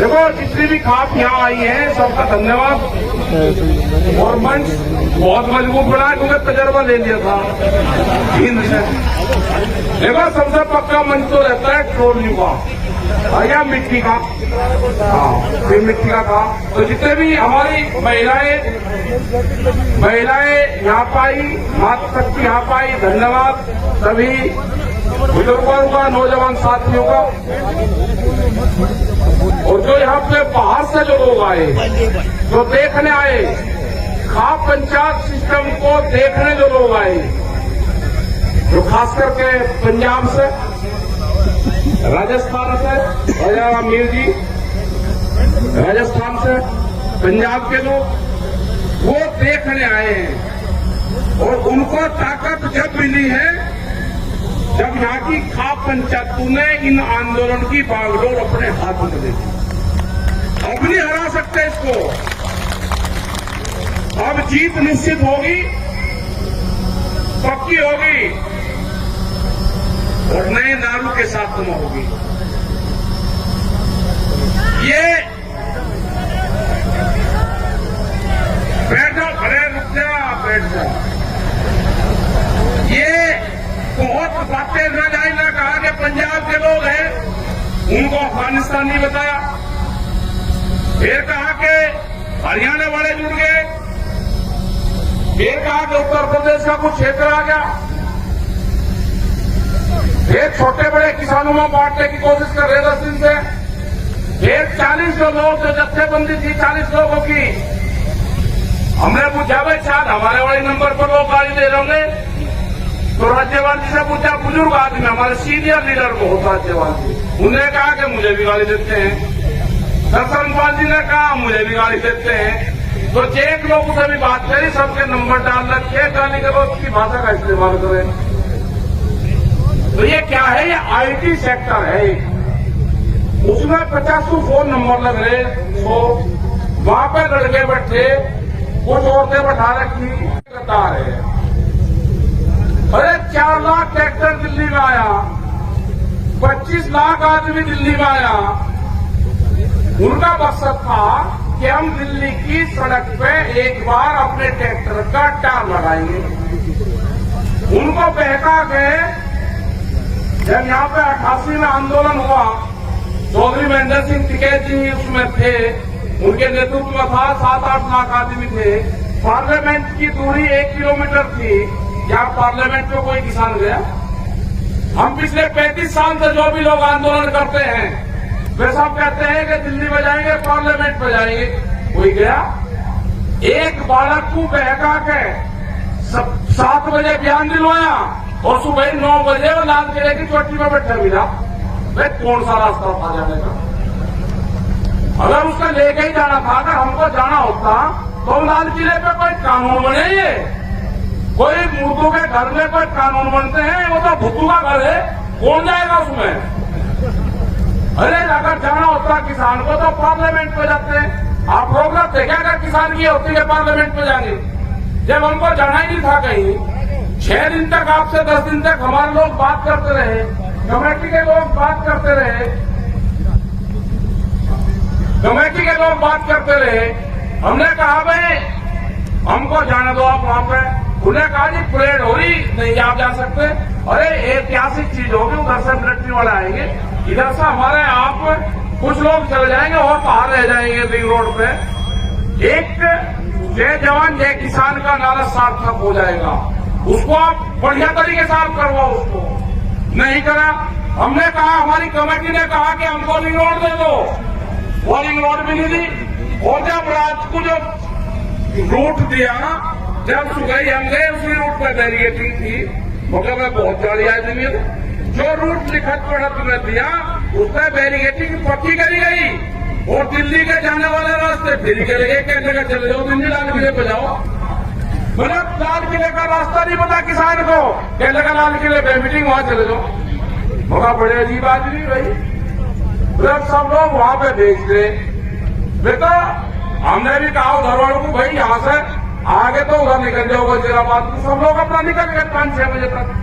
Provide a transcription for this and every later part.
देखो जितनी भी खाप यहाँ आई है सबका धन्यवाद। और मंच बहुत मजबूत बना है क्योंकि तजर्बा ले लिया था हिंद से। देखो सबसे पक्का मंच तो रहता है ट्रोलियों का या मिट्टी का। हाँ फिर मिट्टी का था। तो जितने भी हमारी महिलाएं यहाँ पाई, मातृशक्ति यहाँ पाई, धन्यवाद सभी बुजुर्गों का, नौजवान साथियों का। और जो यहाँ पे बाहर से जो लोग आए, जो देखने आए, खाप पंचायत सिस्टम को देखने जो लोग आए, जो खास करके पंजाब से, राजस्थान से, राजा मीर जी राजस्थान से, पंजाब के लोग वो देखने आए हैं। और उनको ताकत जब मिली है जब यहाँ की खाप पंचायतों ने इन आंदोलन की बागडोर अपने हाथ में ले ली। अब नहीं हरा सकते इसको। अब जीत निश्चित होगी, पक्की होगी और नए नारों के साथ तुम होगी। ये बैठ जाओ, खड़े रुक जा, बैठ जा। ये बहुत बातें न जाए ना कहा कि पंजाब के लोग हैं उनको अफगानिस्तान नहीं बताया। फिर कहा कि हरियाणा वाले जुड़ गए। फिर कहा कि उत्तर प्रदेश का कुछ क्षेत्र आ गया। फिर छोटे बड़े किसानों में बांटने की कोशिश कर रहे 10 दिन से। फिर 40 जो लोग जो जत्थेबंदी थी 40 लोगों की, हमने पूछा भाई शायद हमारे वाले नंबर पर लोग गाड़ी दे रहे होंगे। तो राज्यपाल जी से पूछा, बुजुर्ग आदमी हमारे सीनियर लीडर को होता राज्यपाल जी, उन्होंने कहा कि मुझे भी गाली देते हैं। दर्शनपाल जी ने कहा मुझे भी गाली देते हैं। तो एक लोग से भी बात करी, सबके नंबर डाल रखे, गाली करो उसकी भाषा का इस्तेमाल करें। तो ये क्या है? ये आईटी सेक्टर है। उसमें 50 फोन नंबर लग रहे। तो वहां पे लड़के बैठे, कुछ औरतें बैठा रखी, कतार है। अरे 4 लाख ट्रैक्टर दिल्ली में आया, 25 लाख आदमी दिल्ली में आया। उनका मकसद था कि हम दिल्ली की सड़क पे एक बार अपने ट्रैक्टर का टार लगाएंगे। उनको बहका के जब यहाँ पे 88 में आंदोलन हुआ, चौधरी महेंद्र सिंह टिकैत जी उसमें थे, उनके नेतृत्व में था, 7-8 लाख आदमी थे। पार्लियामेंट की दूरी 1 किलोमीटर थी। क्या पार्लियामेंट में कोई किसान गया? हम पिछले 35 साल से जो भी लोग आंदोलन करते हैं वे सब कहते हैं कि दिल्ली में जाएंगे, पार्लियामेंट में जाएंगे। कोई गया? एक बालक को बहका के 7 बजे बयान दिलवाया और सुबह 9 बजे वो लाल किले की चोटी में बैठा मिला। भाई कौन सा रास्ता था जाने का? अगर उसका लेके ही जाना था, अगर हमको जाना होता तो लाल किले पे कोई कानून बने। कोई मुर्दों के घर में कोई कानून बनते हैं, वो तो भुट्टू का घर है, कौन जाएगा उसमें? अरे अगर जाना होता किसान को तो पार्लियामेंट में जाते हैं। आप प्रोग्राम देखा अगर किसान की होती है पार्लियामेंट में जाएंगे। जब हमको जाना ही नहीं था कहीं, 6 दिन तक आपसे 10 दिन तक हमारे लोग बात करते रहे, कमेटी के लोग बात करते रहे, कमेटी के लोग बात करते रहे। हमने कहा भाई हमको जाने दो आप वहां पे। उन्हें कहा जी परेड हो रही, नहीं आप जा सकते। अरे ऐतिहासिक चीज होगी, उधर से मिलिट्री वाले आएंगे, इधर से हमारे आप कुछ लोग चले जाएंगे और बाहर रह जाएंगे रिंग रोड पे। एक जय जवान जय किसान का नारा सार्थक हो जाएगा। उसको आप बढ़िया तरीके से आप करवाओ। उसको नहीं करा। हमने कहा, हमारी कमेटी ने कहा कि हमको रिंग रोड दे दो, वो रिंग रोड भी नहीं दी। और जब रात को जब रूट दिया, जब सुबह हम गए उसी रूट पर बैरिकेडिंग थी, मगर मैं बहुत गाड़ी आदमी जो रूट लिखत पढ़त में दिया उसमें बैरिकेडिंग पक्की करी गई। और दिल्ली के जाने वाले रास्ते फिर करे गए, कई जगह चले जाओ, दिल्ली लाल किले पे जाओ। मतलब लाल किले का रास्ता नहीं पता किसान को, कह लगा लाल किले पे मीटिंग वहां चले जाओ। मगर बड़े अजीब आदमी भाई, मतलब सब लोग वहां पे भेज दे। बेटा हमने भी कहा उधर वालों को, भाई यहां से आगे तो उधर निकल जाओ वजीराबाद। सब लोग अपना निकल गए 5-6 बजे तक।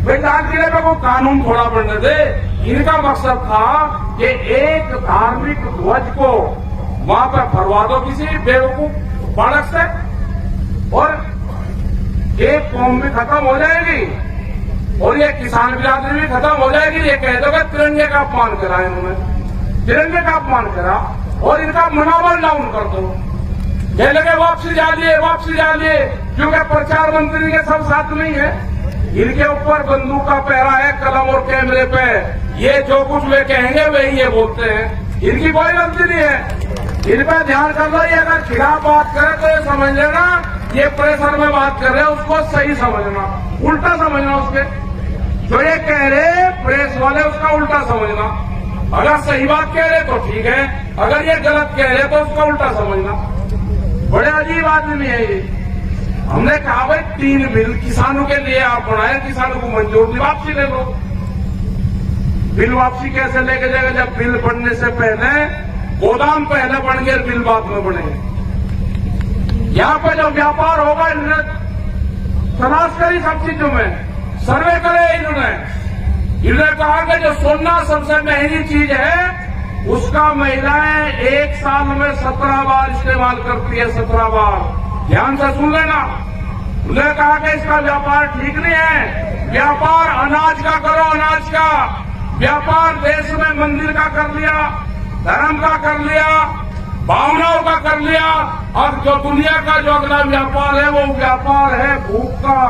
भाई लाल किले पे कोई कानून थोड़ा बनने दे। इनका मकसद था कि एक एक धार्मिक ध्वज को वहां पर फरवा दो किसी बेवकूफ बालक से, और एक कौम भी खत्म हो जाएगी और ये किसान बिरादरी भी खत्म हो जाएगी। ये कह दो कि तिरंगे का अपमान करा इन्होंने, तिरंगे का अपमान करा और इनका मनोबल डाउन कर दो। कह लगे वापसी जा लिए, क्योंकि प्रचार मंत्री के सब साथ नहीं है, इनके ऊपर बंदूक का पहरा है, कलम और कैमरे पे। ये जो कुछ वे कहेंगे वही ये बोलते हैं, इनकी कोई गलती नहीं है। इन पर ध्यान कर लो, ये अगर खिलाफ बात करे तो ये समझ लेना ये प्रेशर में बात कर रहे हैं, उसको सही समझना, उल्टा समझना। उसके जो ये कह रहे प्रेस वाले उसका उल्टा समझना। अगर सही बात कह रहे तो ठीक है, अगर ये गलत कह रहे तो उसका उल्टा समझना। बड़े अजीब आदमी है ये। हमने कहा भाई 3 बिल किसानों के लिए आप बनाए, किसानों को मंजूर नहीं, वापसी ले लो। बिल वापसी कैसे लेके जाएगा जब बिल बनने से पहले गोदाम पहले बन गए, बिल बाद में बने। यहाँ पे जो व्यापार होगा इन्होंने तलाश करी सब चीजों में, सर्वे करे इन्होंने कहा कि जो सोना सबसे महंगी चीज है उसका महिलाएं 1 साल में 17 बार इस्तेमाल करती है, 17 बार। ध्यान से सुन लेना। उन्होंने कहा कि इसका व्यापार ठीक नहीं है, व्यापार अनाज का करो, अनाज का व्यापार देश में मंदिर का कर लिया, धर्म का कर लिया, भावनाओं का कर लिया। अब जो दुनिया का जो अगला व्यापार है वो व्यापार है भूख का।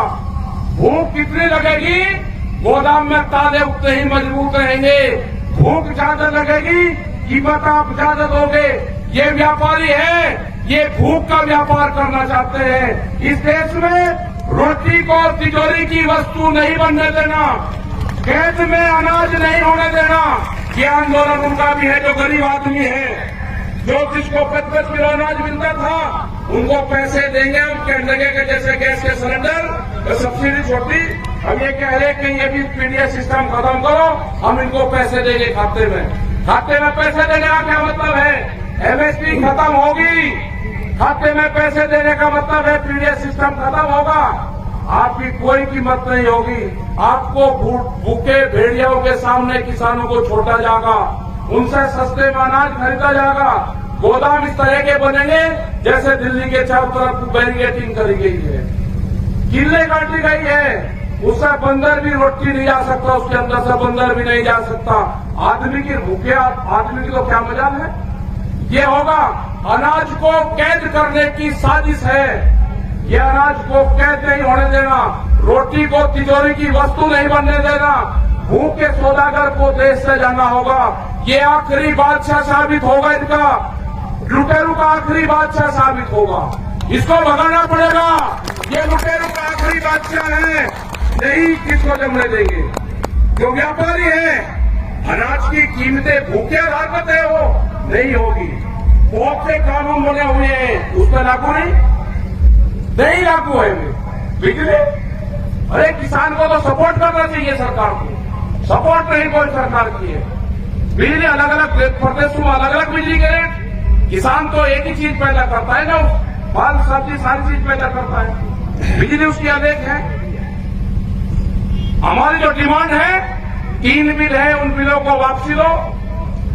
भूख कितनी लगेगी? गोदाम में ताले उतने ही मजबूत रहेंगे। भूख ज्यादा लगेगी, कीमत आप ज्यादा दोगे। ये व्यापारी है, ये भूख का व्यापार करना चाहते हैं। इस देश में रोटी को तिजोरी की वस्तु नहीं बनने देना, खेत में अनाज नहीं होने देना। ये आंदोलन उनका भी है जो गरीब आदमी है, जो जिसको 5-5 किलो अनाज मिलता था उनको पैसे देंगे। हम कहने लगे कि जैसे गैस के सिलेंडर सब्सिडी छोटी, हम ये कह रहे कि ये भी पीडीएस सिस्टम खत्म करो, हम इनको पैसे देंगे खाते में। खाते में पैसे देने का क्या मतलब है? एमएसपी खत्म होगी, खाते में पैसे देने का मतलब है पीडीएस सिस्टम खत्म होगा, आपकी कोई कीमत नहीं होगी। आपको भूखे भेड़ियों के सामने किसानों को छोड़ा जाएगा, उनसे सस्ते में अनाज खरीदा जाएगा। गोदाम इस तरह के बनेंगे जैसे दिल्ली के चारों तरफ बैरिकेडिंग करी गई है, किले काटी गई है, उससे बंदर भी रोटी नहीं जा सकता, उसके अंदर से बंदर भी नहीं जा सकता। आदमी की भूखे आदमी की तो क्या मजाल है? ये होगा अनाज को कैद करने की साजिश है। ये अनाज को कैद नहीं होने देना, रोटी को तिजोरी की वस्तु नहीं बनने देना, भूख के सौदागर को देश से जाना होगा। ये आखिरी बादशाह साबित होगा, इनका लुटेरू का आखिरी बादशाह साबित होगा। इसको भगाना पड़ेगा। ये लुटेरू का आखिरी बादशाह है, नहीं किसको जमने देंगे। जो व्यापारी है, अनाज की कीमतें भूखे आधार पर तय हो नहीं होगी। बहुत से कानून बने हुए हैं, उस पर लागू नहीं लागू है। बिजली, अरे किसान को तो सपोर्ट करना चाहिए सरकार को, सपोर्ट नहीं कोई सरकार की है। बिजली अलग अलग प्रदेशों में अलग अलग बिजली के रेट, किसान तो एक ही चीज पैदा करता है ना, फल सब्जी सारी चीज पैदा करता है, बिजली उसकी अलग है। हमारी जो डिमांड है, 3 बिल है, उन बिलों को वापसी लो,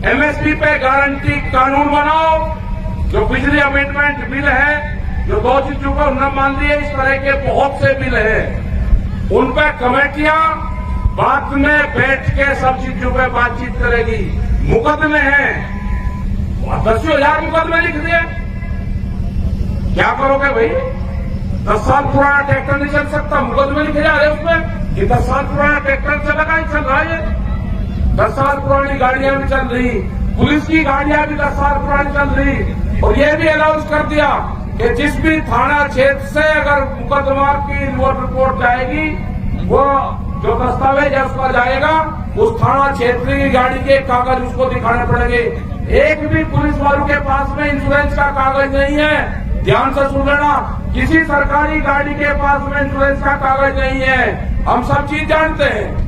एमएसपी पे गारंटी कानून बनाओ। जो बिजली अमेंडमेंट बिल है, जो 2 चीजों को न मान लिए, इस तरह के बहुत से बिल है, उन पर कमेटियां बाद में बैठ के सब चीजों पे बातचीत करेगी। मुकदमे हैं, 10,000 मुकदमे लिख दिए, क्या करोगे भाई? 10 साल पुराना ट्रैक्टर नहीं चल सकता, मुकदमे लिखे जा रहे उसमें कि 10 साल पुराना ट्रैक्टर चलेगा ही चल रहा है। 10 साल पुरानी गाड़ियां भी चल रही, पुलिस की गाड़ियां भी 10 साल पुरानी चल रही। और ये भी अनाउंस कर दिया कि जिस भी थाना क्षेत्र से अगर मुकदमा की रिपोर्ट जाएगी, वो जो दस्तावेज है उसका जाएगा, उस थाना क्षेत्र की गाड़ी के कागज उसको दिखाने पड़ेंगे। एक भी पुलिस वालों के पास में इंश्योरेंस का कागज नहीं है। ध्यान से सुन लेना, किसी सरकारी गाड़ी के पास में इंश्योरेंस का कागज नहीं है। हम सब चीज जानते हैं।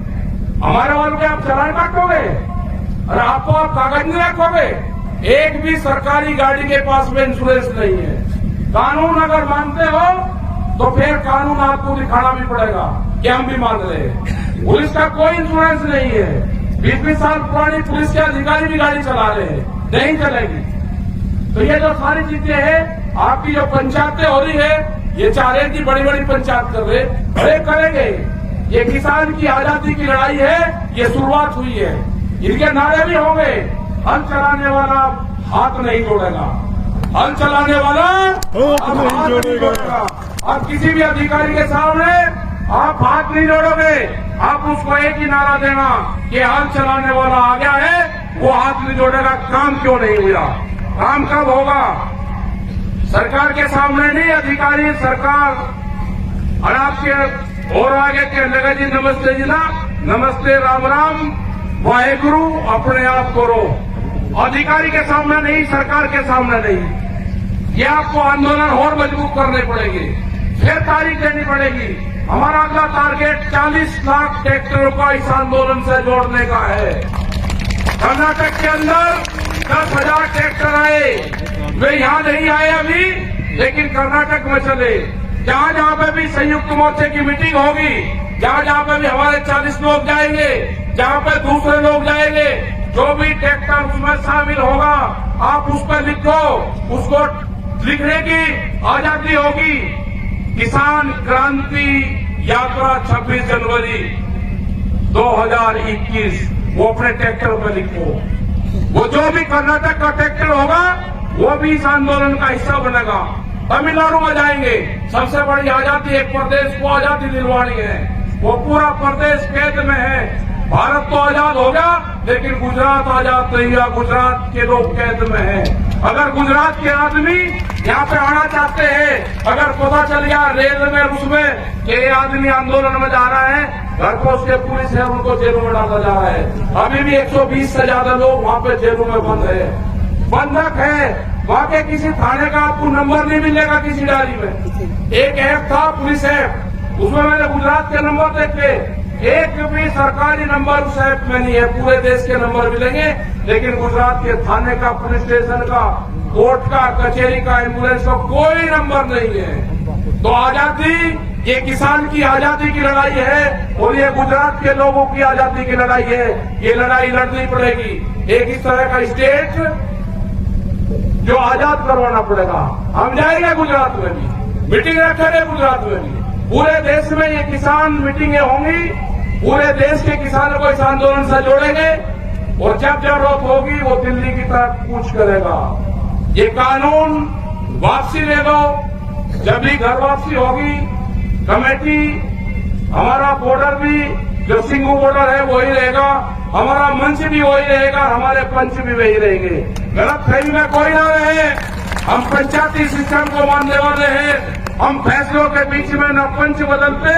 हमारे वालों के आप चलान काटोगे और आपको आप कागज नहीं रखोगे। एक भी सरकारी गाड़ी के पास में इंश्योरेंस नहीं है। कानून अगर मानते हो तो फिर कानून आपको दिखाना भी पड़ेगा कि हम भी मान रहे हैं। पुलिस का कोई इंश्योरेंस नहीं है, 20-20 साल पुरानी पुलिस के अधिकारी भी गाड़ी चला रहे हैं, नहीं चलेगी। तो ये जो सारी चीजें हैं, आपकी जो पंचायतें हो रही है, ये चाह रहे की बड़ी बड़ी पंचायत कर रहे, बड़े करेंगे। ये किसान की आजादी की लड़ाई है, ये शुरुआत हुई है। इनके नारे भी होंगे, हल चलाने वाला हाथ नहीं जोड़ेगा, हल चलाने वाला हाथ नहीं जोड़ेगा। अब किसी भी अधिकारी के सामने आप हाथ नहीं जोड़ोगे, आप उसको एक ही नारा देना कि हल चलाने वाला आ गया है, वो हाथ नहीं जोड़ेगा। काम क्यों नहीं हुआ? काम कब होगा? सरकार के सामने नहीं, अधिकारी सरकार। और आपके और आगे के लगा जी, नमस्ते जी ना, नमस्ते राम राम वाहेगुरु, अपने आप करो। अधिकारी के सामने नहीं, सरकार के सामने नहीं। ये आपको आंदोलन और मजबूत करने पड़ेगी, फिर तारीख देनी पड़ेगी। हमारा अगला टारगेट 40 लाख ट्रैक्टरों को इस आंदोलन से जोड़ने का है। कर्नाटक के अंदर 10,000 ट्रैक्टर आए, वे यहां नहीं आए अभी, लेकिन कर्नाटक में चले। जहां जहां पे भी संयुक्त मोर्चे की मीटिंग होगी, जहां जहां पे भी हमारे 40 लोग जाएंगे, जहां पे दूसरे लोग जाएंगे, जो भी ट्रैक्टर उसमें शामिल होगा, आप उस पर लिखो, उसको लिखने की आजादी होगी। किसान क्रांति यात्रा 26 जनवरी 2021, वो अपने ट्रैक्टर पर लिखो। वो जो भी कर्नाटक का ट्रैक्टर होगा, वो भी इस आंदोलन का हिस्सा बनेगा। तमिलनाडु में जाएंगे, सबसे बड़ी आजादी, एक प्रदेश को आजादी दिलवानी है, वो पूरा प्रदेश कैद में है। भारत तो आजाद हो गया, लेकिन गुजरात आजाद नहीं हुआ, गुजरात के लोग कैद में हैं। अगर गुजरात के आदमी यहाँ पे आना चाहते हैं, अगर पता चल गया रेल में उसमें कि ये आदमी आंदोलन में जा रहा है, घर पर उसके पुलिस है, उनको जेलों में डाला जा रहा है। अभी भी 120 से ज्यादा लोग वहाँ पे जेलों में बंद है, बंधक है। वहाँ के किसी थाने का आपको नंबर नहीं मिलेगा किसी डायरी में। एक ऐप था पुलिस ऐप, उसमें मैंने गुजरात के नंबर देखे, एक भी सरकारी नंबर उस ऐप में नहीं है। पूरे देश के नंबर मिलेंगे, लेकिन गुजरात के थाने का, पुलिस स्टेशन का, कोर्ट का, कचहरी का, एम्बुलेंस का कोई नंबर नहीं है। तो आजादी, ये किसान की आजादी की लड़ाई है, और ये गुजरात के लोगों की आजादी की लड़ाई है। ये लड़ाई लड़नी पड़ेगी। एक इस तरह का स्टेट जो आजाद करवाना पड़ेगा। हम जाएंगे गुजरात में भी, मीटिंग रखेंगे गुजरात में भी, पूरे देश में ये किसान मीटिंगें होंगी, पूरे देश के किसानों को इस आंदोलन से जोड़ेंगे। और जब जरूरत होगी वो दिल्ली की तरफ कूच करेगा। ये कानून वापसी ले लो, जब भी घर वापसी होगी, कमेटी, हमारा बॉर्डर भी जो सिंगू बॉर्डर है वही रहेगा, हमारा मंच भी वही रहेगा, हमारे पंच भी वही रहेंगे। गलत फहमी में कोई ना रहे, हम पंचायती सिस्टम को मानने वाले हैं। हम फैसलों के बीच में न पंच बदलते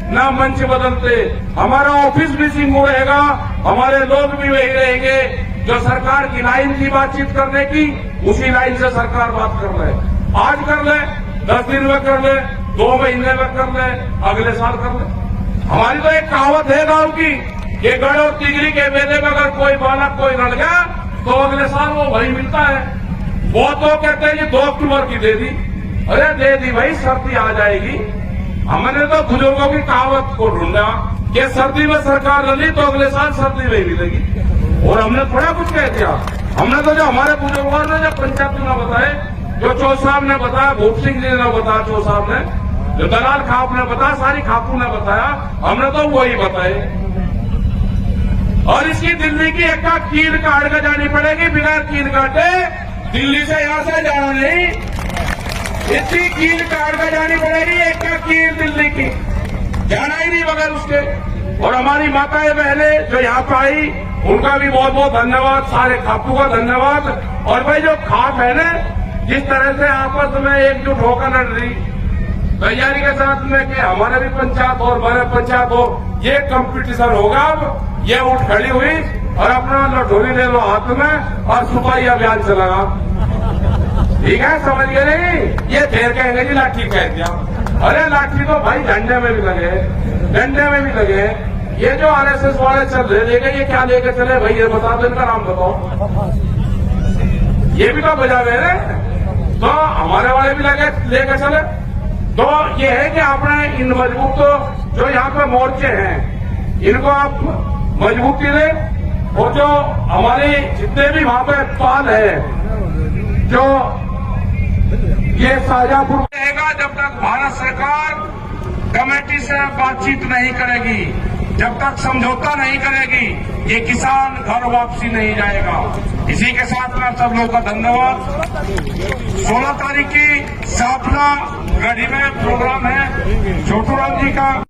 न मंच बदलते। हमारा ऑफिस भी सिंगू रहेगा, हमारे लोग भी वही रहेंगे। जो सरकार की लाइन थी बातचीत करने की, उसी लाइन से सरकार बात कर ले। आज कर ले, 10 दिन में कर ले, 2 महीने में कर ले, अगले साल कर ले। हमारी तो एक कहावत है गांव की, ये गढ़ और तिगरी के मेले में अगर कोई बालक कोई लड़ गया तो अगले साल वो वही मिलता है। बहुत लोग कहते हैं कि 2 अक्टूबर की दे दी। अरे दे दी भाई, सर्दी आ जाएगी। हमने तो बुजुर्गों की कहावत को ढूंढा कि सर्दी में सरकार लड़ी तो अगले साल सर्दी में मिलेगी, और हमने थोड़ा कुछ कह दिया। हमने तो जो हमारे बुजुर्गों ने जो पंचायत ने बताए, जो चौ साहब ने बताया, भूप सिंह जी ने बताया, चौ साहब ने, जो दलाल खाप ने बताया, सारी खापू ने बताया, हमने तो वही बताए। और इसकी दिल्ली की एक कील काट कर जानी पड़ेगी, बिना कील काटे दिल्ली से यहां से जाना नहीं, इतनी कील काट कर जानी पड़ेगी। एक कील दिल्ली की जाना ही नहीं बगैर उसके। और हमारी माताएं बहनें जो यहाँ पे आई, उनका भी बहुत बहुत धन्यवाद, सारे खापू का धन्यवाद। और भाई जो खाप है ना, जिस तरह से आपस में एकजुट होकर लड़ रही, तैयारी के साथ में कि हमारे भी पंचायत और हमारे पंचायत हो, ये कंपटीशन होगा। अब ये उठ खड़ी हुई और अपना लठोरी ले लो हाथ में और सुपारी अभियान चलाना। ठीक है, समझ गए नहीं? ये फिर कहेंगे जी लाठी कह दिया। अरे लाठी तो भाई डंडे में भी लगे, डंडे में भी लगे। ये जो आरएसएस वाले चल रहे, लेके ये क्या लेके चले भाई, ये बता दो, इनका नाम बताओ। ये भी तो बजावे रहे, तो हमारे वाले भी लगे लेके चले। तो ये है कि आपने इन मजबूत जो यहाँ पे मोर्चे हैं, इनको आप मजबूती दें। वो जो हमारी जितने भी वहां पे पाल है, जो ये शाहजहांपुर रहेगा, जब तक भारत सरकार कमेटी से बातचीत नहीं करेगी, जब तक समझौता नहीं करेगी, ये किसान घर वापसी नहीं जाएगा। इसी के साथ में सब लोगों का धन्यवाद। 16 तारीख की साफला गढ़ी में प्रोग्राम है छोटू राम जी का।